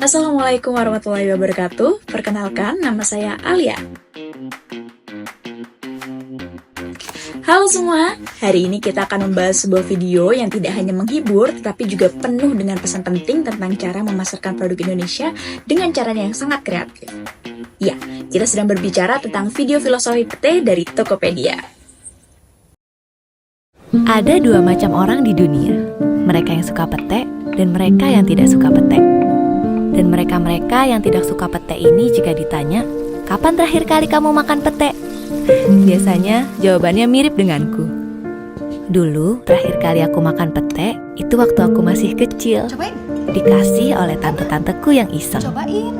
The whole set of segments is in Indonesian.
Assalamualaikum warahmatullahi wabarakatuh. Perkenalkan, nama saya Alia. Halo semua, hari ini kita akan membahas sebuah video yang tidak hanya menghibur, tetapi juga penuh dengan pesan penting tentang cara memasarkan produk Indonesia dengan caranya yang sangat kreatif. Ya, kita sedang berbicara tentang video filosofi pete dari Tokopedia. Ada dua macam orang di dunia, mereka yang suka pete dan mereka yang tidak suka pete. Dan mereka-mereka yang tidak suka pete ini jika ditanya, kapan terakhir kali kamu makan pete? Biasanya jawabannya mirip denganku. Dulu terakhir kali aku makan pete itu waktu aku masih kecil. Cobain. Dikasih oleh tante-tanteku yang iseng. Cobain.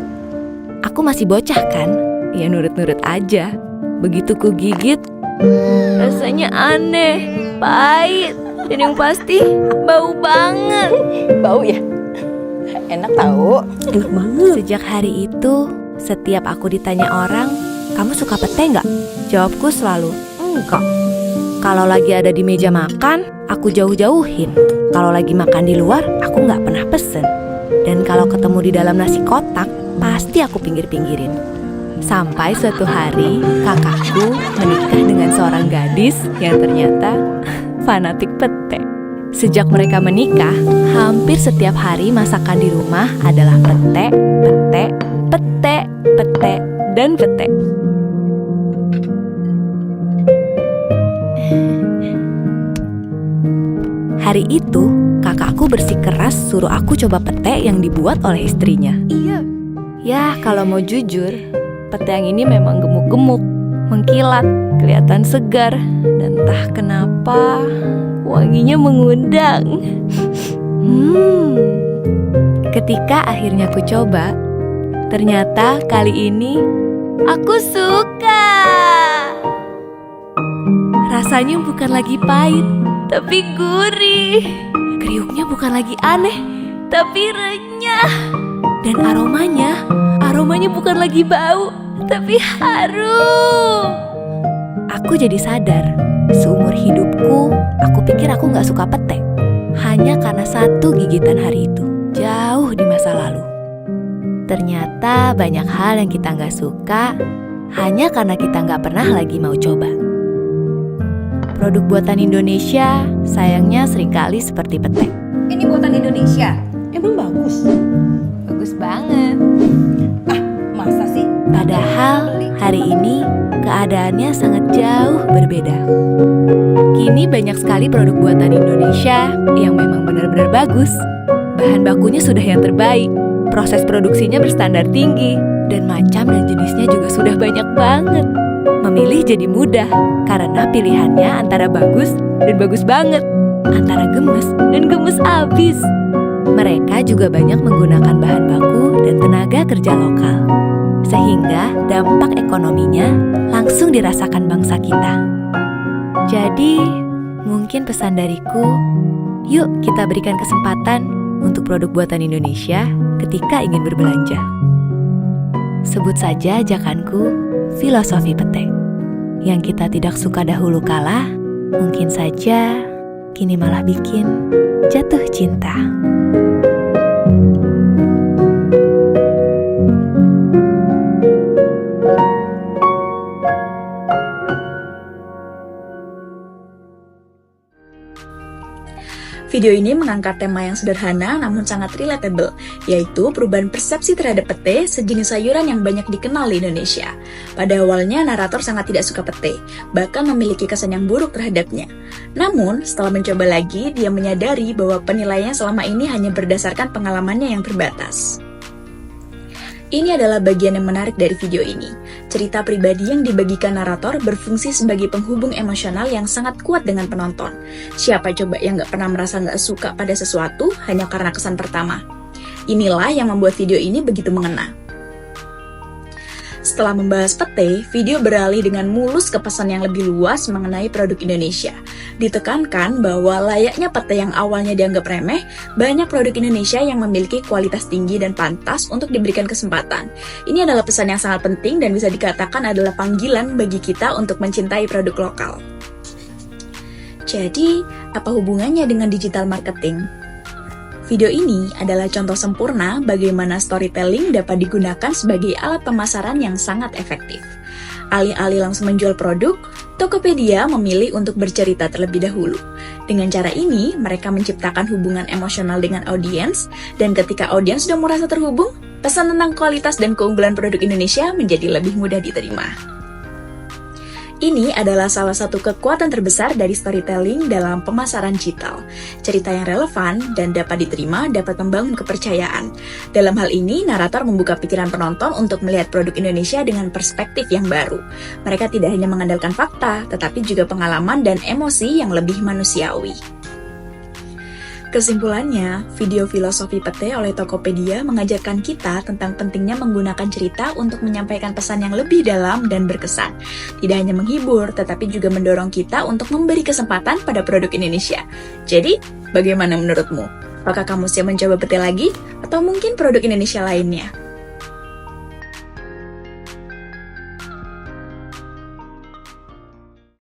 Aku masih bocah kan, ya nurut-nurut aja. Begitu ku gigit, rasanya aneh, pahit, dan yang pasti bau banget. Bau ya? Enak tahu. Enak banget. Sejak hari itu, setiap aku ditanya orang, kamu suka pete nggak? Jawabku selalu, enggak. Kalau lagi ada di meja makan, aku jauh-jauhin. Kalau lagi makan di luar, aku nggak pernah pesen. Dan kalau ketemu di dalam nasi kotak, pasti aku pinggir-pinggirin. Sampai suatu hari, kakakku menikah dengan seorang gadis yang ternyata fanatik pete. Sejak mereka menikah, hampir setiap hari masakan di rumah adalah pete, pete, pete, pete, dan pete. Hari itu, kakakku bersikeras suruh aku coba pete yang dibuat oleh istrinya. Iya. Ya, kalau mau jujur, pete yang ini memang gemuk-gemuk, mengkilat, kelihatan segar, dan entah kenapa wanginya mengundang. Ketika akhirnya aku coba, ternyata kali ini aku suka. Rasanya bukan lagi pahit, tapi gurih. Kriuknya bukan lagi aneh, tapi renyah. Dan aromanya bukan lagi bau, tapi harum. Aku jadi sadar, seumur hidupku, aku pikir aku gak suka pete. Hanya karena satu gigitan hari itu, jauh di masa lalu. Ternyata banyak hal yang kita gak suka, hanya karena kita gak pernah lagi mau coba. Produk buatan Indonesia, sayangnya seringkali seperti pete. Ini buatan Indonesia. Emang bagus? Bagus banget. Ah, masa sih? Padahal hari ini keadaannya sangat jauh berbeda. Kini banyak sekali produk buatan Indonesia yang memang benar-benar bagus. Bahan bakunya sudah yang terbaik, proses produksinya berstandar tinggi, dan macam dan jenisnya juga sudah banyak banget. Memilih jadi mudah karena pilihannya antara bagus dan bagus banget, antara gemes dan gemes abis. Mereka juga banyak menggunakan bahan baku dan tenaga kerja lokal, sehingga dampak ekonominya langsung dirasakan bangsa kita. Jadi, mungkin pesan dariku, yuk kita berikan kesempatan untuk produk buatan Indonesia ketika ingin berbelanja. Sebut saja ajakanku, filosofi pete. Yang kita tidak suka dahulu kala, mungkin saja kini malah bikin jatuh cinta. Video ini mengangkat tema yang sederhana namun sangat relatable, yaitu perubahan persepsi terhadap pete, sejenis sayuran yang banyak dikenal di Indonesia. Pada awalnya, narator sangat tidak suka pete, bahkan memiliki kesan yang buruk terhadapnya. Namun, setelah mencoba lagi, dia menyadari bahwa penilaiannya selama ini hanya berdasarkan pengalamannya yang terbatas. Ini adalah bagian yang menarik dari video ini. Cerita pribadi yang dibagikan narator berfungsi sebagai penghubung emosional yang sangat kuat dengan penonton. Siapa coba yang gak pernah merasa gak suka pada sesuatu hanya karena kesan pertama? Inilah yang membuat video ini begitu mengena. Setelah membahas pete, video beralih dengan mulus ke pesan yang lebih luas mengenai produk Indonesia. Ditekankan bahwa layaknya pete yang awalnya dianggap remeh, banyak produk Indonesia yang memiliki kualitas tinggi dan pantas untuk diberikan kesempatan. Ini adalah pesan yang sangat penting dan bisa dikatakan adalah panggilan bagi kita untuk mencintai produk lokal. Jadi, apa hubungannya dengan digital marketing? Video ini adalah contoh sempurna bagaimana storytelling dapat digunakan sebagai alat pemasaran yang sangat efektif. Alih-alih langsung menjual produk, Tokopedia memilih untuk bercerita terlebih dahulu. Dengan cara ini, mereka menciptakan hubungan emosional dengan audiens, dan ketika audiens sudah merasa terhubung, pesan tentang kualitas dan keunggulan produk Indonesia menjadi lebih mudah diterima. Ini adalah salah satu kekuatan terbesar dari storytelling dalam pemasaran digital. Cerita yang relevan dan dapat diterima dapat membangun kepercayaan. Dalam hal ini, narator membuka pikiran penonton untuk melihat produk Indonesia dengan perspektif yang baru. Mereka tidak hanya mengandalkan fakta, tetapi juga pengalaman dan emosi yang lebih manusiawi. Kesimpulannya, video filosofi pete oleh Tokopedia mengajarkan kita tentang pentingnya menggunakan cerita untuk menyampaikan pesan yang lebih dalam dan berkesan. Tidak hanya menghibur, tetapi juga mendorong kita untuk memberi kesempatan pada produk Indonesia. Jadi, bagaimana menurutmu? Apakah kamu siap mencoba pete lagi? Atau mungkin produk Indonesia lainnya?